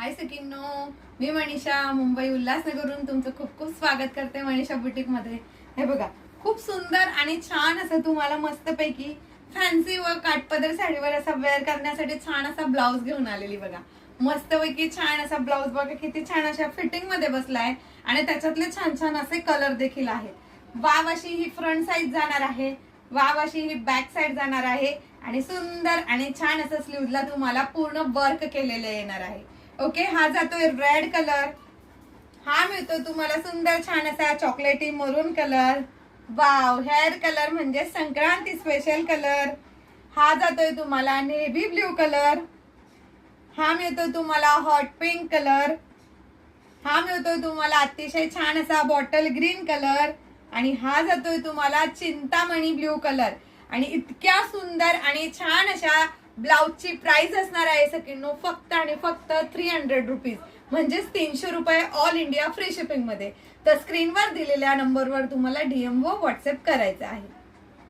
हाय सखींनो, मी मनीषा मुंबई उल्हासनगरवरून तुमचं खूप खूप स्वागत करते मनीषा बुटीक मध्ये। हे बघा, खूप सुंदर आणि छान असं तुम्हाला मस्तपैकी फॅन्सी व काठपदर साडीवर असा वेअर करण्यासाठी छान असा ब्लाउज घेऊन आलेली बघा। मस्तपैकी छान असा ब्लाउज बघा, किती छान अशा फिटिंग मध्ये बसलाय आणि त्याच्यातले छान छान असे कलर देखील आहेत। वाव अशी ही फ्रंट साइड जाणार आहे, वाव अशी ही बॅक साइड जाणार आहे आणि सुंदर आणि छान असं स्लीव्हला तुम्हाला पूर्ण वर्क केलेलं येणार आहे। ओके, हा जातोय रेड कलर, हा मिळतो तुम्हाला सुंदर छान असा चॉकलेटी मरून कलर। वाव, हेअर कलर म्हणजे संक्रांती स्पेशल कलर। हा जातोय तुम्हाला नेव्ही ब्ल्यू कलर, हा मिळतो तुम्हाला हॉट पिंक कलर, हा मिळतोय तुम्हाला अतिशय छान असा बॉटल ग्रीन कलर आणि हा जातोय तुम्हाला चिंतामणी ब्ल्यू कलर। आणि इतक्या सुंदर आणि छान अशा ब्लाउजची प्राइस असणार आहे सगळ्यांनो फक्त आणि फक्त 300 रुपीज, म्हणजेच 300 रुपये ऑल इंडिया फ्री शिपिंग मध्ये। तर स्क्रीनवर दिलेल्या नंबरवर तुम्हाला DM व व्हॉट्सअप करायचं आहे।